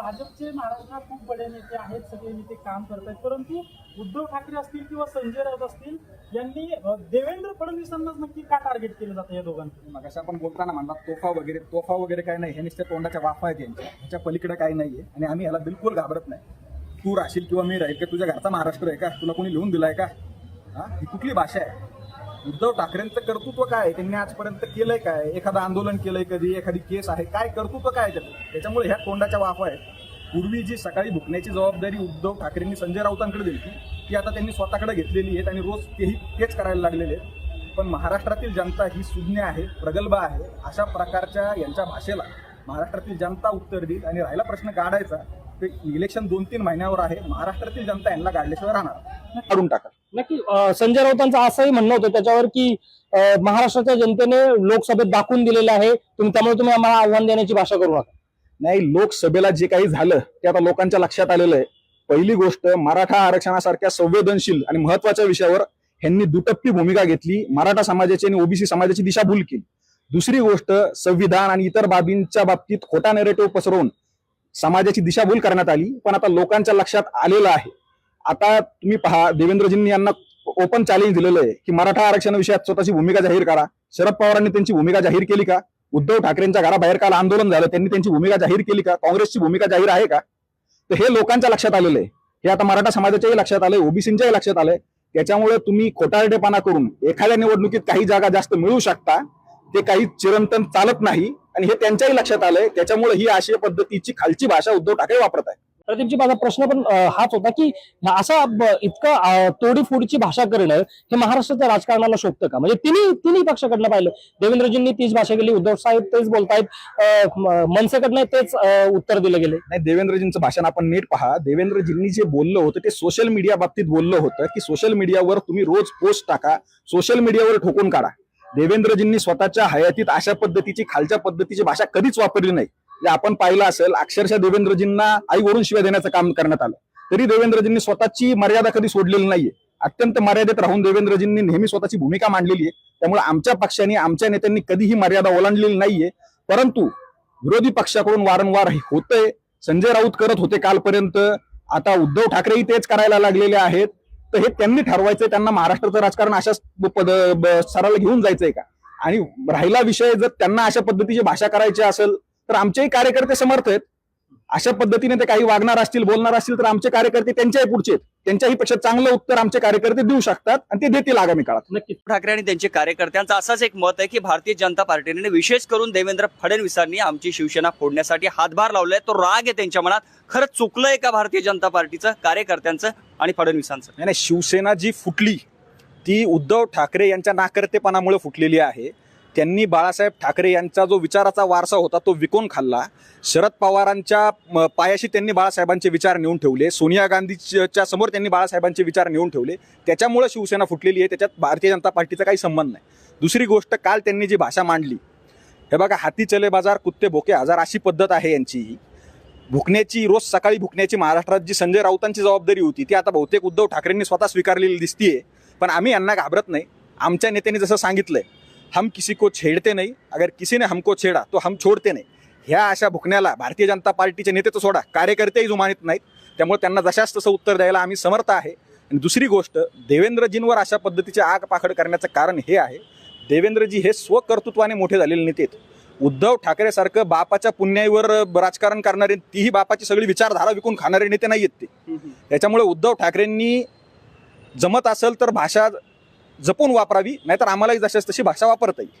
भाजपचे महाराष्ट्रात खूप बडे नेते आहेत, सगळे नेते काम करतात, परंतु उद्धव ठाकरे असतील किंवा संजय राऊत असतील यांनी देवेंद्र फडणवीसांनाच नक्की का टार्गेट केलं जातं या दोघांना? मग आपण बोलताना म्हणला तोफा वगैरे काय नाही, हे नुसत्या तोंडाच्या वाफा आहेत यांच्या, ह्याच्या पलीकडे काही नाहीये आणि आम्ही याला बिलकुल घाबरत नाही. तू राहशील किंवा मी राहील का, तुझ्या घरचा महाराष्ट्र आहे का, तुला कोणी लिहून दिलाय का? ही कुठली भाषा आहे? उद्धव ठाकरेंचं कर्तृत्व काय आहे, त्यांनी आजपर्यंत केलंय काय? एखादं आंदोलन केलंय कधी, एखादी केस आहे काय, कर्तृत्व काय त्याच्यामुळे ह्या तोंडाच्या वाफा आहेत. पूर्वी जी सकाळी भुकण्याची जबाबदारी उद्धव ठाकरेंनी संजय राऊतांकडे दिली ती आता त्यांनी स्वतःकडे घेतलेली आहे आणि रोज तेच करायला लागलेले आहेत. पण महाराष्ट्रातील जनता ही सुज्ञ आहे, प्रगल्भ आहे. अशा प्रकारच्या यांच्या भाषेला महाराष्ट्रातील जनता उत्तर देईल. आणि राहिला प्रश्न काढायचा, ते इलेक्शन 2-3 महिन्यावर आहे. महाराष्ट्रातील जनता यांना काढल्याशिवाय राहणार काढून टाका. नक्की संजय राऊतांचं असंही म्हणणं होतं त्याच्यावर की महाराष्ट्राच्या जनतेने लोकसभेत दाखवून दिलेलं आहे, त्यामुळे तुम्ही आम्हाला आव्हान देण्याची भाषा करू नका. नाही, लोकसभेला जे काही झालं ते आता लोकांच्या लक्षात आलेलं आहे. पहिली गोष्ट, मराठा आरक्षणासारख्या संवेदनशील आणि महत्वाच्या विषयावर ह्यांनी दुटप्पी भूमिका घेतली, मराठा समाजाची आणि ओबीसी समाजाची दिशाभूल केली. दुसरी गोष्ट, संविधान आणि इतर बाबींच्या बाबतीत खोटा नॅरेटिव्ह पसरवून समाजाची दिशाभूल करण्यात आली. पण आता लोकांच्या लक्षात आलेलं आहे. आता तुम्ही पहा, देवेंद्रजींनी यांना ओपन चॅलेंज दिलेलं आहे की मराठा आरक्षण विषयात स्वतःची भूमिका जाहीर करा. शरद पवारांनी त्यांची भूमिका जाहीर केली का? उद्धव ठाकरेंच्या घराबाहेर काल आंदोलन झालं, त्यांनी त्यांची भूमिका जाहीर केली का? काँग्रेसची भूमिका जाहीर आहे का? तर हे लोकांच्या लक्षात आलेलं आहे. हे आता मराठा समाजाच्याही लक्षात आलंय, ओबीसीच्याही लक्षात आलंय. त्याच्यामुळे तुम्ही खोटारडेपणा करून एखाद्या निवडणुकीत काही जागा जास्त मिळवू शकता, ते काही चिरंतन चालत नाही आणि हे त्यांच्याही लक्षात आलंय. त्याच्यामुळे ही अशी पद्धतीची खालची भाषा उद्धव ठाकरे वापरत आहे. प्रदीपजी, माझा प्रश्न पण हाच होता की असं इतकं तोडीफोडीची भाषा करणं हे महाराष्ट्राच्या राजकारणाला शोभतं का? म्हणजे तिन्ही पक्षाकडनं पाहिलं, देवेंद्रजींनी तीच भाषा केली, उद्धव साहेब तेच बोलतायत, मनसेकडनं तेच उत्तर दिलं गेले. नाही, देवेंद्रजींचं भाषण आपण नीट पहा. देवेंद्रजींनी जे बोललं होतं ते सोशल मीडिया बाबतीत बोललं होतं की सोशल मीडियावर तुम्ही रोज पोस्ट टाका, सोशल मीडियावर ठोकून काढा. देवेंद्रजींनी स्वतःच्या हयातीत अशा पद्धतीची खालच्या पद्धतीची भाषा कधीच वापरली नाही. आपण पाहिलं असेल, अक्षरशः देवेंद्रजींना आईवरून शिव्या देण्याचं काम करण्यात आलं, तरी देवेंद्रजींनी स्वतःची मर्यादा कधी सोडलेली नाहीये. अत्यंत मर्यादेत राहून देवेंद्रजींनी नेहमी स्वतःची भूमिका मांडलेली आहे. त्यामुळे आमच्या पक्षाने, आमच्या नेत्यांनी कधीही मर्यादा ओलांडलेली नाहीये. परंतु विरोधी पक्षाकडून वारंवार होतंय. संजय राऊत करत होते कालपर्यंत, आता उद्धव ठाकरेही तेच करायला लागलेले आहेत. तर हे त्यांनी ठरवायचंय, त्यांना महाराष्ट्राचं राजकारण अशाच सराला घेऊन जायचंय का? आणि राहिला विषय, जर त्यांना अशा पद्धतीची भाषा करायची असेल तर आमचेही कार्यकर्ते समर्थ आहेत. अशा पद्धतीने ते काही वागणार असतील, बोलणार असतील तर आमचे कार्यकर्ते त्यांच्याही पुढचे, त्यांच्याही पेक्षा चांगलं उत्तर आमचे कार्यकर्ते देऊ शकतात आणि ते देतील आगामी काळात. नक्की ठाकरे आणि त्यांचे कार्यकर्त्यांचं असंच एक मत आहे की भारतीय जनता पार्टीने विशेष करून देवेंद्र फडणवीसांनी आमची शिवसेना फोडण्यासाठी हातभार लावलाय. तो राग आहे त्यांच्या मनात. खरंच चुकलंय का भारतीय जनता पार्टीचं, कार्यकर्त्यांचं आणि फडणवीसांचं? नाही, शिवसेना जी फुटली ती उद्धव ठाकरे यांच्या नाकर्तेपणामुळे फुटलेली आहे. त्यांनी बाळासाहेब ठाकरे यांचा जो विचाराचा वारसा होता तो विकून खाल्ला. शरद पवारांच्या पायाशी त्यांनी बाळासाहेबांचे विचार नेऊन ठेवले, सोनिया गांधीच्या समोर त्यांनी बाळासाहेबांचे विचार नेऊन ठेवले. त्याच्यामुळे शिवसेना फुटलेली आहे. त्याच्यात भारतीय जनता पार्टीचा काही संबंध नाही. दुसरी गोष्ट, काल त्यांनी जी भाषा मांडली, हे बघा, हाती चले बाजार कुत्ते भोके हजार अशी पद्धत आहे यांची. भुकण्याची, रोज सकाळी भुकण्याची महाराष्ट्रात जी संजय राऊतांची जबाबदारी होती ती आता बहुतेक उद्धव ठाकरेंनी स्वतः स्वीकारलेली दिसतीये. पण आम्ही यांना घाबरत नाही. आमच्या नेत्यांनी जसं सांगितलंय, हम किसी को छेडते नहीं, अगर किसी ने हमको छेडा तो हम छोडते नहीं. ह्या अशा भुकण्याला भारतीय जनता पार्टीचे नेते तर सोडा, कार्यकर्तेही जुमानीत नाहीत. त्यामुळे त्यांना जशाच तसं उत्तर द्यायला आम्ही समर्थ आहे. आणि दुसरी गोष्ट, देवेंद्रजींवर अशा पद्धतीचे आग पाखड करण्याचं कारण हे आहे, देवेंद्रजी हे स्वकर्तृत्वाने मोठे झालेले नेते आहेत. उद्धव ठाकरे सारखं बापाच्या पुण्याईवर राजकारण करणारे, तीही बापाची सगळी विचारधारा विकून खाणारे नेते नाही आहेत ते. त्याच्यामुळे उद्धव ठाकरेंनी जमत असेल तर भाषा जपून वापरावी, नाहीतर आम्हालाही जशाच तशी भाषा वापरता येईल.